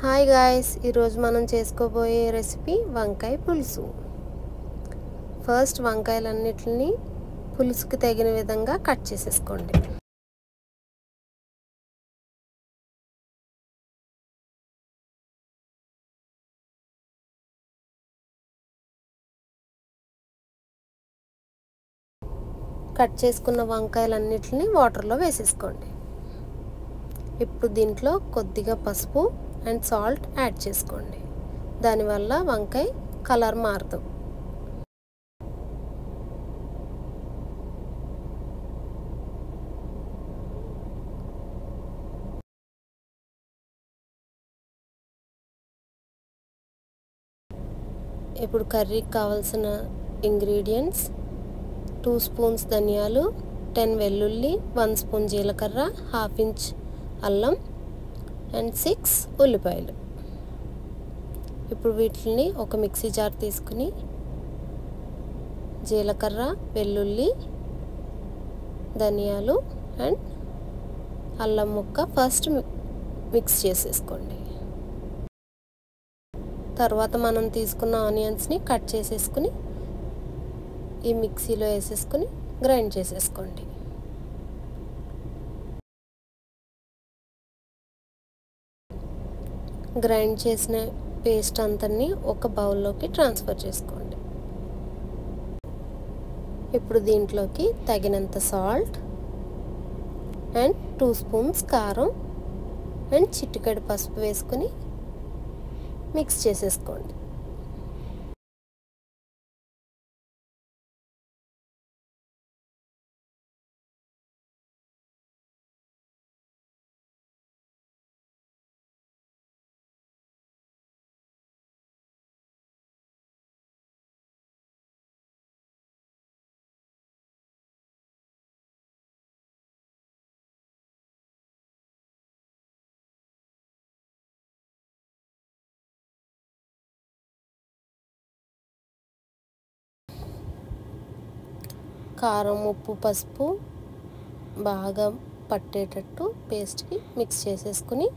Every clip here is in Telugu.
హాయ్ గాయ్స్, ఈరోజు మనం చేసుకోబోయే రెసిపీ వంకాయ పులుసు. ఫస్ట్ వంకాయలన్నిటిని పులుసుకి తగిన విధంగా కట్ చేసేసుకోండి. కట్ చేసుకున్న వంకాయలన్నిటిని వాటర్లో వేసేసుకోండి. ఇప్పుడు దీంట్లో కొద్దిగా పసుపు అండ్ సాల్ట్ యాడ్ చేసుకోండి. దానివల్ల వంకాయ కలర్ మారదు. ఇప్పుడు కర్రీకి కావాల్సిన ఇంగ్రీడియంట్స్: 2 స్పూన్స్ ధనియాలు, 10 వెల్లుల్లి, 1 స్పూన్ జీలకర్ర, 1/2 ఇంచ్ అల్లం అండ్ 6 ఉల్లిపాయలు. ఇప్పుడు వీటిని ఒక మిక్సీ జార్ తీసుకుని జీలకర్ర, వెల్లుల్లి, ధనియాలు అండ్ అల్లం ముక్క ఫస్ట్ మిక్స్ చేసేసుకోండి. తర్వాత మనం తీసుకున్న ఆనియన్స్ని కట్ చేసేసుకుని ఈ మిక్సీలో వేసేసుకుని గ్రైండ్ చేసేసుకోండి. గ్రైండ్ చేసిన పేస్ట్ అంతని ఒక బౌల్లోకి ట్రాన్స్ఫర్ చేసుకోండి. ఇప్పుడు దీంట్లోకి తగినంత సాల్ట్ అండ్ 2 స్పూన్స్ కారం అండ్ చిటికెడు పసుపు వేసుకుని మిక్స్ చేసేసుకోండి. కారం, ఉప్పు, పసుపు బాగా పట్టేటట్టు పేస్ట్కి మిక్స్ చేసేసుకుని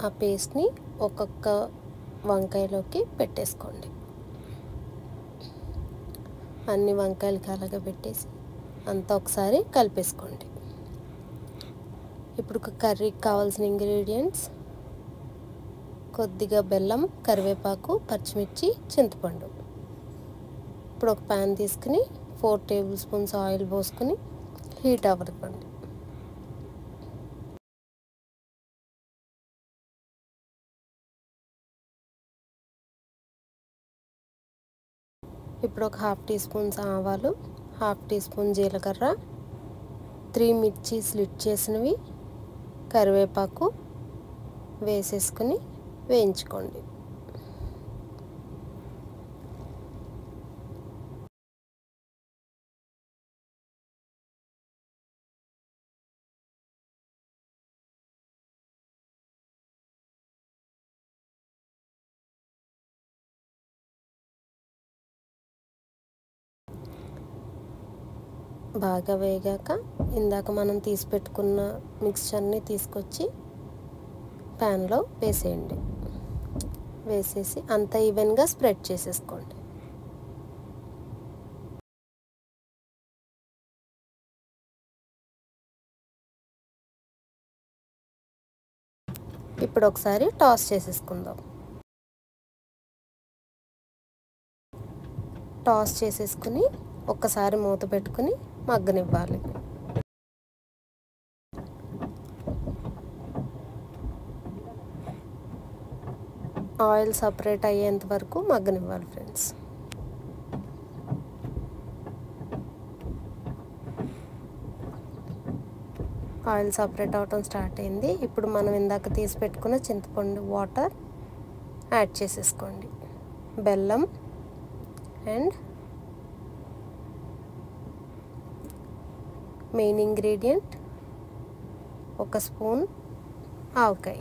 ఆ పేస్ట్ని ఒక్కొక్క వంకాయలోకి పెట్టేసుకోండి. అన్ని వంకాయలకి అలాగే పెట్టేసి అంతా ఒకసారి కలిపేసుకోండి. ఇప్పుడు కర్రీకి కావాల్సిన ఇంగ్రీడియంట్స్: కొద్దిగా బెల్లం, కరివేపాకు, పచ్చిమిర్చి, చింతపండు. ఇప్పుడు ఒక ప్యాన్ తీసుకుని 4 టేబుల్ స్పూన్స్ ఆయిల్ పోసుకొని హీట్ అవ్వనివ్వండి. ఇప్పుడు ఒక 1/2 టీ స్పూన్స్ ఆవాలు, 1/2 టీ స్పూన్ జీలకర్ర, 3 మిర్చి స్లిట్ చేసినవి, కరివేపాకు వేసేసుకుని వేయించుకోండి. బాగా వేగాక ఇందాక మనం తీసి పెట్టుకున్న మిక్స్చర్ని తీసుకొచ్చి ప్యాన్లో వేసేయండి. వేసేసి అంతా ఈవెన్గా స్ప్రెడ్ చేసేసుకోండి. ఇప్పుడు ఒకసారి టాస్ చేసేసుకుందాం. టాస్ చేసేసుకుని ఒక్కసారి మూత పెట్టుకుని మగ్గనివ్వాలి. ఆయిల్ సపరేట్ అయ్యేంత వరకు మగ్గనివ్వాలి ఫ్రెండ్స్. ఆయిల్ సపరేట్ అవటం స్టార్ట్ అయింది. ఇప్పుడు మనం ఇందాక తీసి పెట్టుకున్న చింతపండు వాటర్ యాడ్ చేసేసుకోండి. బెల్లం అండ్ మెయిన్ ఇంగ్రీడియంట్ 1 స్పూన్ ఆవకాయ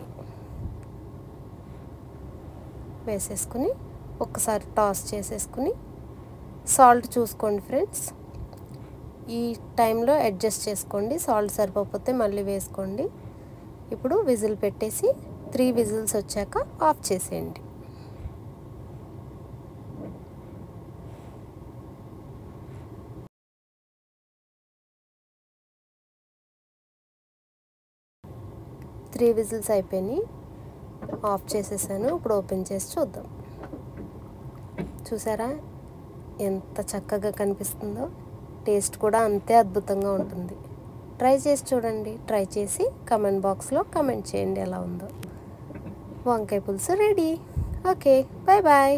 వేసేసుకుని ఒక్కసారి టాస్ చేసేసుకుని సాల్ట్ చూసుకోండి ఫ్రెండ్స్. ఈ టైంలో అడ్జస్ట్ చేసుకోండి. సాల్ట్ సరిపోతే మళ్ళీ వేసుకోండి. ఇప్పుడు విజిల్ పెట్టేసి 3 విజిల్స్ వచ్చాక ఆఫ్ చేసేయండి. త్రీ విజిల్స్ అయిపోయినాయి, ఆఫ్ చేసేసాను. ఇప్పుడు ఓపెన్ చేసి చూద్దాం. చూసారా ఎంత చక్కగా కనిపిస్తుందో? టేస్ట్ కూడా అంతే అద్భుతంగా ఉంటుంది. ట్రై చేసి చూడండి. ట్రై చేసి కమెంట్ బాక్స్లో కమెంట్ చేయండి ఎలా ఉందో. వంకాయ పులుసు రెడీ. Okay, bye bye.